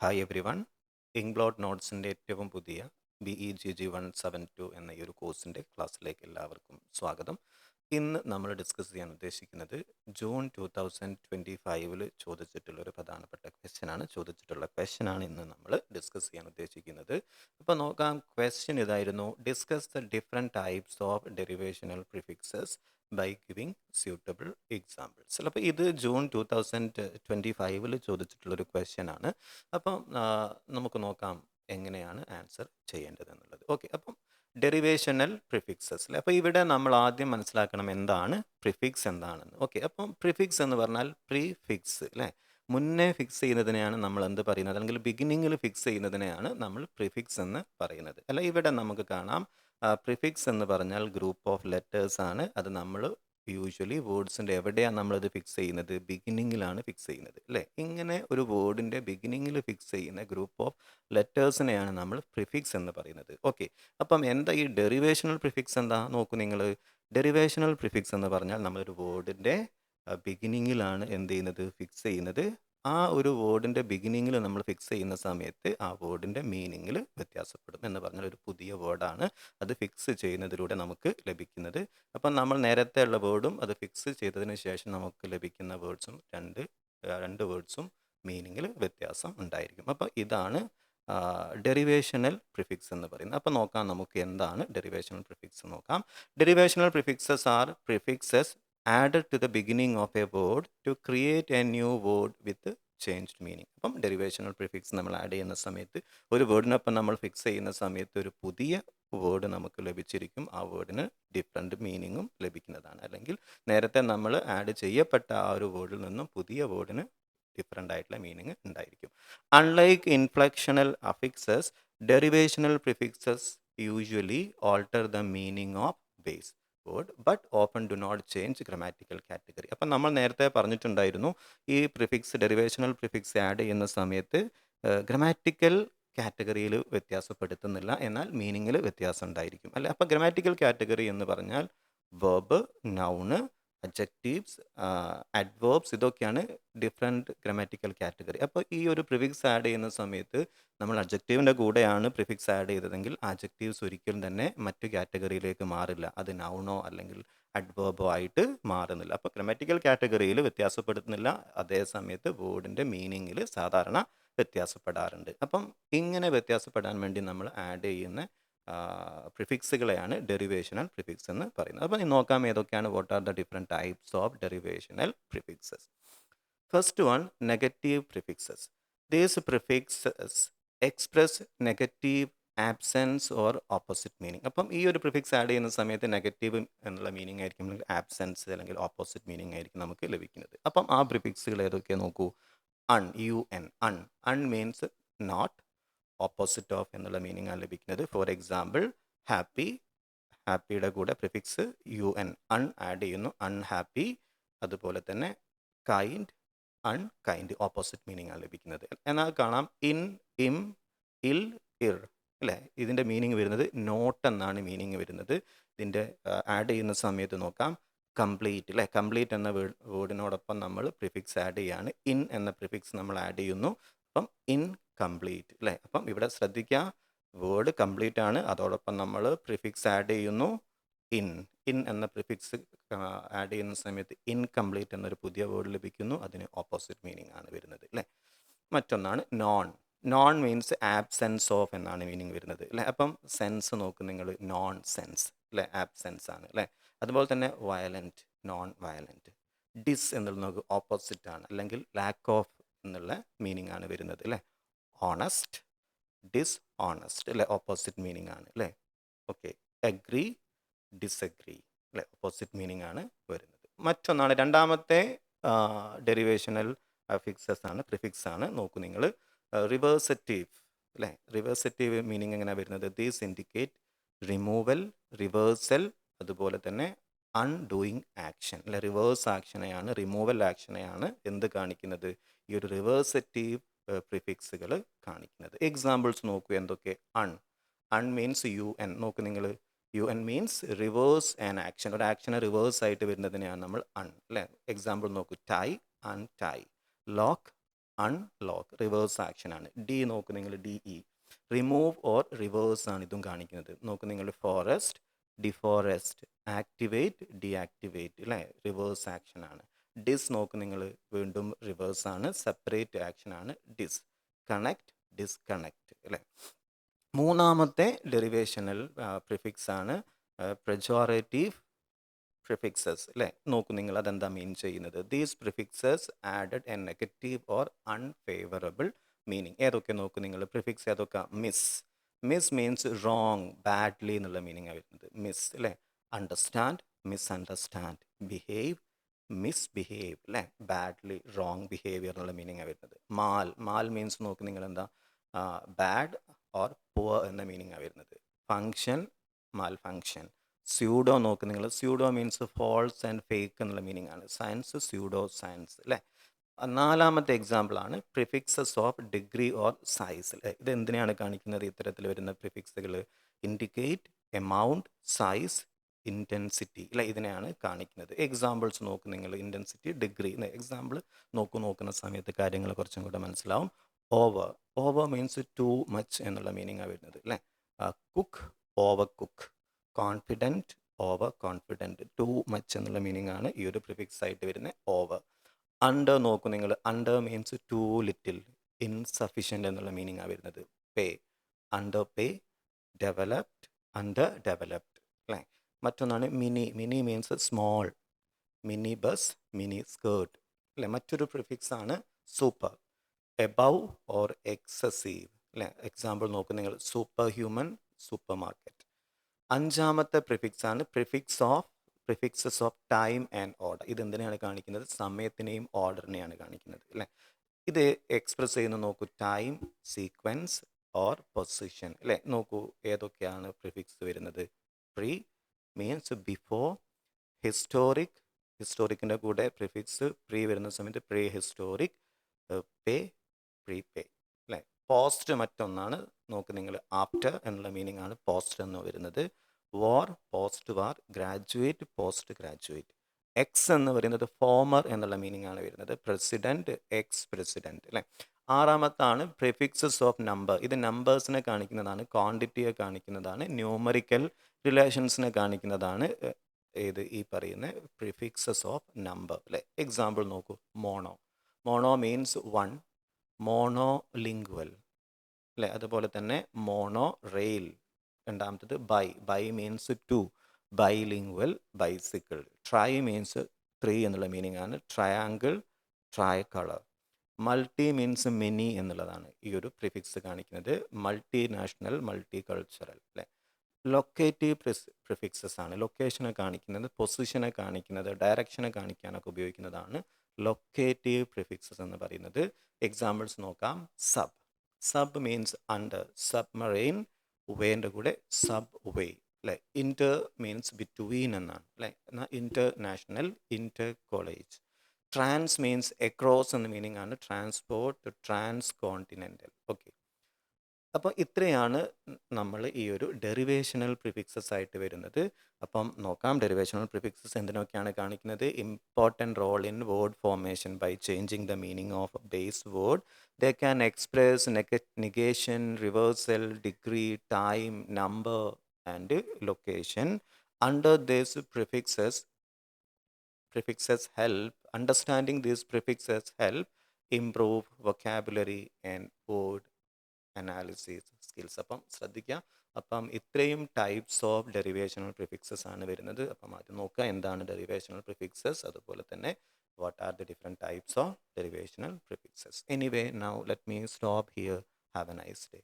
Hi everyone. ഇംഗ്ലോഡ് നോട്ട്സിൻ്റെ ഏറ്റവും പുതിയ BEGG 172 എന്ന ഈ ഒരു കോഴ്സിൻ്റെ ക്ലാസ്സിലേക്ക് എല്ലാവർക്കും സ്വാഗതം. ഇന്ന് നമ്മൾ ഡിസ്കസ് ചെയ്യാൻ ഉദ്ദേശിക്കുന്നത് ജൂൺ 2025 ചോദിച്ചിട്ടുള്ള ഒരു പ്രധാനപ്പെട്ട ക്വസ്റ്റ്യനാണ് ഇന്ന് നമ്മൾ ഡിസ്കസ് ചെയ്യാൻ ഉദ്ദേശിക്കുന്നത്. അപ്പോൾ നോക്കാം, ക്വസ്റ്റ്യൻ ഇതായിരുന്നു: discuss the different types of derivational prefixes by giving suitable examples. അപ്പോൾ ഇത് ജൂൺ 2025 ചോദിച്ചിട്ടുള്ളൊരു ക്വസ്റ്റ്യനാണ്. അപ്പം നമുക്ക് നോക്കാം എങ്ങനെയാണ് ആൻസർ ചെയ്യേണ്ടത് എന്നുള്ളത്. ഓക്കെ, അപ്പം ഡെറിവേഷണൽ പ്രിഫിക്സസ്. അപ്പോൾ ഇവിടെ നമ്മൾ ആദ്യം മനസ്സിലാക്കണം എന്താണ് പ്രിഫിക്സ് എന്താണെന്ന്. ഓക്കെ, അപ്പം പ്രിഫിക്സ് എന്ന് പറഞ്ഞാൽ പ്രീഫിക്സ് അല്ലേ, മുന്നേ ഫിക്സ് ചെയ്യുന്നതിനെയാണ് നമ്മൾ എന്ത് പറയുന്നത്, അല്ലെങ്കിൽ ബിഗിനിങ്ങിൽ ഫിക്സ് ചെയ്യുന്നതിനെയാണ് നമ്മൾ പ്രിഫിക്സ് എന്ന് പറയുന്നത്. അല്ല, ഇവിടെ നമുക്ക് കാണാം പ്രിഫിക്സ് എന്ന് പറഞ്ഞാൽ ഗ്രൂപ്പ് ഓഫ് ലെറ്റേഴ്സ് ആണ്. അത് നമ്മൾ യൂഷ്വലി വേർഡ്സിൻ്റെ എവിടെയാണ് നമ്മളത് ഫിക്സ് ചെയ്യുന്നത്? ബിഗിനിങ്ങിലാണ് ഫിക്സ് ചെയ്യുന്നത് അല്ലേ. ഇങ്ങനെ ഒരു വേർഡിൻ്റെ ബിഗിനിങ്ങിൽ ഫിക്സ് ചെയ്യുന്ന ഗ്രൂപ്പ് ഓഫ് ലെറ്റേഴ്സിനെയാണ് നമ്മൾ പ്രിഫിക്സ് എന്ന് പറയുന്നത്. ഓക്കെ, അപ്പം എന്താ ഈ ഡെറിവേഷണൽ പ്രിഫിക്സ്? എന്താ നോക്കൂ നിങ്ങൾ. ഡെറിവേഷണൽ പ്രിഫിക്സ് എന്ന് പറഞ്ഞാൽ നമ്മളൊരു വേർഡിൻ്റെ ബിഗിനിങ്ങിലാണ് എന്ത് ചെയ്യുന്നത്? ഫിക്സ് ചെയ്യുന്നത്. ആ ഒരു വേർഡിൻ്റെ ബിഗിനിങ്ങിൽ നമ്മൾ ഫിക്സ് ചെയ്യുന്ന സമയത്ത് ആ വേർഡിൻ്റെ മീനിങ്ങിൽ വ്യത്യാസപ്പെടും. എന്ന് പറഞ്ഞാൽ ഒരു പുതിയ വേർഡാണ് അത് ഫിക്സ് ചെയ്യുന്നതിലൂടെ നമുക്ക് ലഭിക്കുന്നത്. അപ്പം നമ്മൾ നേരത്തെ ഉള്ള വേർഡും അത് ഫിക്സ് ചെയ്തതിന് ശേഷം നമുക്ക് ലഭിക്കുന്ന വേർഡ്സും രണ്ട് വേർഡ്സും മീനിങ്ങിൽ വ്യത്യാസം ഉണ്ടായിരിക്കും. അപ്പോൾ ഇതാണ് ഡെറിവേഷണൽ പ്രിഫിക്സ് എന്ന് പറയുന്നത്. അപ്പോൾ നോക്കാം നമുക്ക് എന്താണ് ഡെറിവേഷണൽ പ്രിഫിക്സ് നോക്കാം. Derivational prefixes are prefixes added to the beginning of a word to create a new word with changed meaning. അപ്പം ഡെറിവേഷണൽ പ്രിഫിക്സ് നമ്മൾ ആഡ് ചെയ്യുന്ന സമയത്ത്, ഒരു വേർഡിനൊപ്പം നമ്മൾ ഫിക്സ് ചെയ്യുന്ന സമയത്ത് ഒരു പുതിയ വേർഡ് നമുക്ക് ലഭിച്ചിരിക്കും. ആ വേർഡിന് ഡിഫറെൻറ്റ് മീനിങ്ങും ലഭിക്കുന്നതാണ്. അല്ലെങ്കിൽ നേരത്തെ നമ്മൾ ആഡ് ചെയ്യപ്പെട്ട ആ ഒരു വേർഡിൽ നിന്നും പുതിയ വേർഡിന് ഡിഫറെൻ്റ് ആയിട്ടുള്ള മീനിങ് ഉണ്ടായിരിക്കും. Unlike inflectional affixes, derivational prefixes usually alter the meaning of base word but often do not change grammatical category. അപ്പം നമ്മൾ നേരത്തെ പറഞ്ഞിട്ടുണ്ടായിരുന്നു, ഈ പ്രിഫിക്സ് ഡെറിവേഷണൽ പ്രിഫിക്സ് ആഡ് ചെയ്യുന്ന സമയത്ത് ഗ്രമാറ്റിക്കൽ കാറ്റഗറിയിൽ വ്യത്യാസപ്പെടുത്തുന്നില്ല, എന്നാൽ മീനിങ്ങിൽ വ്യത്യാസം ഉണ്ടായിരിക്കും അല്ലേ. അപ്പോൾ ഗ്രമാറ്റിക്കൽ കാറ്റഗറി എന്ന് പറഞ്ഞാൽ വെർബ്, നൗണ്, അഡ്ജക്റ്റീവ്സ്, അഡ്വേർബ്സ്, ഇതൊക്കെയാണ് ഡിഫറെൻറ്റ് ഗ്രമാറ്റിക്കൽ കാറ്റഗറി. അപ്പോൾ ഈ ഒരു പ്രിഫിക്സ് ആഡ് ചെയ്യുന്ന സമയത്ത് നമ്മൾ അഡ്ജക്റ്റീവിൻ്റെ കൂടെയാണ് പ്രിഫിക്സ് ആഡ് ചെയ്തതെങ്കിൽ അഡ്ജക്റ്റീവ്സ് ഒരിക്കലും തന്നെ മറ്റു കാറ്റഗറിയിലേക്ക് മാറില്ല. അത് നൗണോ അല്ലെങ്കിൽ അഡ്വേർബോ ആയിട്ട് മാറുന്നില്ല. അപ്പോൾ ഗ്രമാറ്റിക്കൽ കാറ്റഗറിയിൽ വ്യത്യാസപ്പെടുത്തുന്നില്ല, അതേ സമയത്ത് വേർഡിൻ്റെ മീനിങ്ങിൽ സാധാരണ വ്യത്യാസപ്പെടാറുണ്ട്. അപ്പം ഇങ്ങനെ വ്യത്യാസപ്പെടാൻ വേണ്ടി നമ്മൾ ആഡ് ചെയ്യുന്ന പ്രിഫിക്സുകളെയാണ് ഡെറിവേഷണൽ പ്രിഫിക്സ് എന്ന് പറയുന്നത്. അപ്പോൾ നോക്കാം ഏതൊക്കെയാണ്, what are the different types of derivational prefixes. First one, negative prefixes. These prefixes express negative absence or opposite meaning. അപ്പം ഈ ഒരു പ്രിഫിക്സ് ആഡ് ചെയ്യുന്ന സമയത്ത് നെഗറ്റീവ് എന്നുള്ള മീനിങ് ആയിരിക്കും, അല്ലെങ്കിൽ ആബ്സെൻസ് അല്ലെങ്കിൽ ഓപ്പോസിറ്റ് മീനിങ് ആയിരിക്കും നമുക്ക് ലഭിക്കുന്നത്. അപ്പം ആ പ്രിഫിക്സുകൾ ഏതൊക്കെയാണ് നോക്കൂ. അൺ, അൺ മീൻസ് നോട്ട്, ഓപ്പോസിറ്റ് ഓഫ് എന്നുള്ള മീനിങ് ആണ് ലഭിക്കുന്നത്. ഫോർ എക്സാമ്പിൾ, ഹാപ്പിയുടെ കൂടെ പ്രിഫിക്സ് അൺ ആഡ് ചെയ്യുന്നു, അൺഹാപ്പി. അതുപോലെ തന്നെ കൈൻഡ്, അൺകൈൻഡ്, ഓപ്പോസിറ്റ് മീനിങ് ആണ് ലഭിക്കുന്നത്. എന്നാൽ കാണാം ഇൻ, ഇം, ഇൽ, ഇർ അല്ലേ, ഇതിൻ്റെ മീനിങ് വരുന്നത് നോട്ട് എന്നാണ് മീനിങ് വരുന്നത്. ഇതിൻ്റെ ആഡ് ചെയ്യുന്ന സമയത്ത് നോക്കാം, കംപ്ലീറ്റ് അല്ലേ, കംപ്ലീറ്റ് എന്ന വേർഡിനോടൊപ്പം നമ്മൾ പ്രിഫിക്സ് ആഡ് ചെയ്യാണ്, ഇൻ എന്ന പ്രിഫിക്സ് നമ്മൾ ആഡ് ചെയ്യുന്നു. അപ്പം ഇൻകംപ്ലീറ്റ് അല്ലേ. അപ്പം ഇവിടെ ശ്രദ്ധിക്കുക, വേർഡ് കംപ്ലീറ്റ് ആണ്, അതോടൊപ്പം നമ്മൾ പ്രിഫിക്സ് ആഡ് ചെയ്യുന്നു ഇൻ എന്ന പ്രിഫിക്സ് ആഡ് ചെയ്യുന്ന സമയത്ത് ഇൻകംപ്ലീറ്റ് എന്നൊരു പുതിയ വേർഡ് ലഭിക്കുന്നു. അതിന് ഓപ്പോസിറ്റ് മീനിങ് ആണ് വരുന്നത് അല്ലേ. മറ്റൊന്നാണ് നോൺ മീൻസ് ആബ്സെൻസ് ഓഫ് എന്നാണ് മീനിങ് വരുന്നത് അല്ലേ. അപ്പം സെൻസ് നോക്കും നിങ്ങൾ, നോൺ സെൻസ് അല്ലേ, ആബ്സെൻസ് ആണ് അല്ലേ. അതുപോലെ തന്നെ വയലൻറ്റ്, നോൺ വയലൻറ്റ്. ഡിസ് എന്നുള്ളത് നമുക്ക് ഓപ്പോസിറ്റ് ആണ്, അല്ലെങ്കിൽ ലാക്ക് ഓഫ് എന്നുള്ള മീനിങ് ആണ് വരുന്നത് അല്ലേ. ഓണസ്റ്റ്, ഡിസ്ഓണസ്റ്റ് അല്ലേ, ഓപ്പോസിറ്റ് മീനിങ് ആണ് അല്ലേ. ഓക്കെ, അഗ്രി, ഡിസഗ്രി അല്ലേ, ഓപ്പോസിറ്റ് മീനിങ് ആണ് വരുന്നത്. മറ്റൊന്നാണ് രണ്ടാമത്തെ ഡെറിവേഷണൽ പ്രിഫിക്സ് ആണ്. നോക്കൂ നിങ്ങൾ, റിവേഴ്സറ്റീവ് അല്ലേ. റിവേഴ്സറ്റീവ് മീനിങ് എങ്ങനെയാണ് വരുന്നത്? ദീസ് ഇൻഡിക്കേറ്റ് റിമൂവൽ, റിവേഴ്സൽ, അതുപോലെ തന്നെ അൺഡൂയിങ് ആക്ഷൻ അല്ലെ. റിവേഴ്സ് ആക്ഷനെയാണ്, റിമൂവൽ ആക്ഷനെയാണ് എന്ത് കാണിക്കുന്നത്? ഈ ഒരു റിവേഴ്സറ്റീവ് പ്രിഫിക്സുകൾ കാണിക്കുന്നത്. എക്സാമ്പിൾസ് നോക്കൂ എന്തൊക്കെ. അൺ മീൻസ് നോക്കൂ നിങ്ങൾ, മീൻസ് റിവേഴ്സ് ആൻ ആക്ഷൻ. ഒരു ആക്ഷനെ റിവേഴ്സ് ആയിട്ട് വരുന്നതിനെയാണ് നമ്മൾ അൺ അല്ലേ. എക്സാമ്പിൾ നോക്കൂ, tie, untie, lock, unlock reverse action ആണ്. ഡി നോക്ക് നിങ്ങൾ, ഡി ഇ റിമൂവ് ഓർ റിവേഴ്സ് ആണ് ഇതും കാണിക്കുന്നത്. നോക്ക് നിങ്ങൾ, ഫോറസ്റ്റ്, ഡിഫോറസ്റ്റ്, ആക്ടിവേറ്റ്, ഡീആക്ടിവേറ്റ് അല്ലേ, റിവേഴ്സ് ആക്ഷൻ ആണ്. ഡിസ് നോക്ക് നിങ്ങൾ, വീണ്ടും റിവേഴ്സ് ആണ്, സെപ്പറേറ്റ് ആക്ഷൻ ആണ് ഡിസ്. കണക്ട്, ഡിസ്കണക്ട് അല്ലേ. മൂന്നാമത്തെ ഡെറിവേഷണൽ പ്രിഫിക്സ് ആണ് പെജോറേറ്റീവ് പ്രിഫിക്സസ് അല്ലേ. നോക്കൂ നിങ്ങൾ, അതെന്താ മീൻ ചെയ്യുന്നത്? These prefixes added a negative or unfavourable meaning. ഏതൊക്കെ നോക്കൂ നിങ്ങൾ, പ്രിഫിക്സ് ഏതൊക്കെ? Mis, mis means wrong, badly എന്നുള്ള മീനിങ് വരുന്നത് മിസ് അല്ലേ. Understand, misunderstand. ബിഹേവ്, മിസ്ബിഹേവ് അല്ലേ, ബാഡ്ലി, റോങ് ബിഹേവിയർ എന്നുള്ള മീനിങ് വരുന്നത്. മാൽ, മാൽ മീൻസ് നോക്ക് നിങ്ങൾ എന്താ, ബാഡ് ഓർ പുവർ എന്ന മീനിങ് വരുന്നത്. Function, mal function. സ്യൂഡോ നോക്ക് നിങ്ങൾ, pseudo means false and fake എന്നുള്ള മീനിങ് ആണ്. സയൻസ്, സ്യൂഡോ സയൻസ് അല്ലേ. നാലാമത്തെ എക്സാമ്പിൾ ആണ് prefixes of degree or size അല്ലേ. ഇത് എന്തിനാണ് കാണിക്കുന്നത്? ഇത്തരത്തിൽ വരുന്ന പ്രിഫിക്സുകൾ ഇൻഡിക്കേറ്റ്, എമൗണ്ട്, സൈസ്, ഇൻറ്റൻസിറ്റി അല്ലേ, ഇതിനെയാണ് കാണിക്കുന്നത്. എക്സാമ്പിൾസ് നോക്ക് നിങ്ങൾ, ഇൻറ്റൻസിറ്റി, ഡിഗ്രി. എക്സാമ്പിൾ നോക്കുന്ന സമയത്ത് കാര്യങ്ങൾ കുറച്ചും കൂടെ മനസ്സിലാവും. Over, over means too much എന്നുള്ള മീനിങ് വരുന്നത് അല്ലേ. Cook, over cook. Confident, over confident. Too much എന്നുള്ള മീനിങ് ആണ് ഈ ഒരു പ്രിഫിക്സ് ആയിട്ട് വരുന്നത് ഓവർ. അണ്ടർ നോക്കൂ നിങ്ങൾ, under means too little, insufficient എന്നുള്ള മീനിങ് ആണ് വരുന്നത്. Pay, under pay. Developed, under developed അല്ലേ. മറ്റൊന്നാണ് mini, mini means small, mini bus, mini skirt അല്ലേ. മറ്റൊരു പ്രിഫിക്സ് ആണ് സൂപ്പർ, എബവ് ഓർ എക്സസീവ് അല്ലേ. എക്സാമ്പിൾ നോക്കൂ നിങ്ങൾ, സൂപ്പർ ഹ്യൂമൻ, സൂപ്പർ മാർക്കറ്റ്. അഞ്ചാമത്തെ പ്രിഫിക്സ് ആണ് prefixes of time and order. ഇത് എന്തിനാണ് കാണിക്കുന്നത്? സമയത്തിനെയും ഓർഡറിനെയാണ് കാണിക്കുന്നത് അല്ലേ. ഇത് എക്സ്പ്രസ് ചെയ്യുന്ന നോക്കൂ, ടൈം, സീക്വൻസ് ഓർ പൊസിഷൻ അല്ലേ. നോക്കൂ ഏതൊക്കെയാണ് പ്രിഫിക്സ് വരുന്നത്. പ്രീ മീൻസ് ബിഫോർ, ഹിസ്റ്റോറിക്, ഹിസ്റ്റോറിക്കിൻ്റെ കൂടെ പ്രിഫിക്സ് പ്രീ വരുന്ന സമയത്ത് പ്രീ ഹിസ്റ്റോറിക്, പേ, പ്രീപേ അല്ലേ. പോസ്റ്റ് മറ്റൊന്നാണ് നോക്ക് നിങ്ങൾ, ആഫ്റ്റർ എന്നുള്ള മീനിങ് ആണ് പോസ്റ്റ് എന്ന് വരുന്നത്. War, post war. Graduate, post graduate. Ex എന്ന് പറയുന്നത് ഫോമർ എന്നുള്ള മീനിങ് ആണ് വരുന്നത്. പ്രസിഡൻറ്റ്, എക്സ് പ്രസിഡൻറ്റ് അല്ലേ. ആറാമത്താണ് പ്രിഫിക്സസ് ഓഫ് നമ്പർ. ഇത് നമ്പേഴ്സിനെ കാണിക്കുന്നതാണ്, ക്വാണ്ടിറ്റിയെ കാണിക്കുന്നതാണ്, ന്യൂമറിക്കൽ റിലേഷൻസിനെ കാണിക്കുന്നതാണ്. ഏത് ഈ പറയുന്ന പ്രിഫിക്സസ് ഓഫ് നമ്പർ അല്ലേ. എക്സാമ്പിൾ നോക്കൂ, mono, mono means one, mono lingual അല്ലേ. അതുപോലെ തന്നെ മോണോ റെയിൽ. രണ്ടാമത്തത് bi, bi means two, bilingual, bicycle. Tri means three എന്നുള്ള മീനിങ് ആണ്. Triangle, tri colour. Multi means many എന്നുള്ളതാണ് ഈ ഒരു പ്രിഫിക്സ് കാണിക്കുന്നത്. മൾട്ടി നാഷണൽ, മൾട്ടി കൾച്ചറൽ അല്ലേ. ലൊക്കേറ്റീവ് പ്രിഫിക്സസ് ആണ്, ലൊക്കേഷനെ കാണിക്കുന്നത്, പൊസിഷനെ കാണിക്കുന്നത്, ഡയറക്ഷനെ കാണിക്കാനൊക്കെ ഉപയോഗിക്കുന്നതാണ് ലൊക്കേറ്റീവ് പ്രിഫിക്സസ് എന്ന് പറയുന്നത്. എക്സാമ്പിൾസ് നോക്കാം. Sub, sub means under, submarine, വേൻ്റെ കൂടെ സബ് വേ അല്ലേ. ഇൻ്റർ മീൻസ് ബിറ്റ്വീൻ എന്നാണ് അല്ലേ. എന്നാൽ international, inter college. Trans means across എന്ന മീനിങ് ആണ്. Transport, trans continental. ഓക്കെ, അപ്പോൾ ഇത്രയാണ് നമ്മൾ ഈ ഒരു ഡെറിവേഷണൽ പ്രിഫിക്സസ് ആയിട്ട് വരുന്നത്. അപ്പം നോക്കാം, ഡെറിവേഷണൽ പ്രിഫിക്സസ് എന്തിനൊക്കെയാണ് കാണിക്കുന്നത്. Important role in word formation by changing the meaning of base word. They can express negation, reversal, degree, time, number and location. Under these prefixes help, understanding these prefixes help improve vocabulary and word analysis skills. അപ്പം ശ്രദ്ധിക്കുക. അപ്പം ഇത്രയും types of derivational prefixes ആണ് വരുന്നത്. അപ്പം അത് നോക്കുക, എന്താണ് ഡെറിവേഷണൽ പ്രിഫിക്സസ്, അതുപോലെ തന്നെ what are the different types of derivational prefixes. Anyway, now let me stop here. Have a nice day.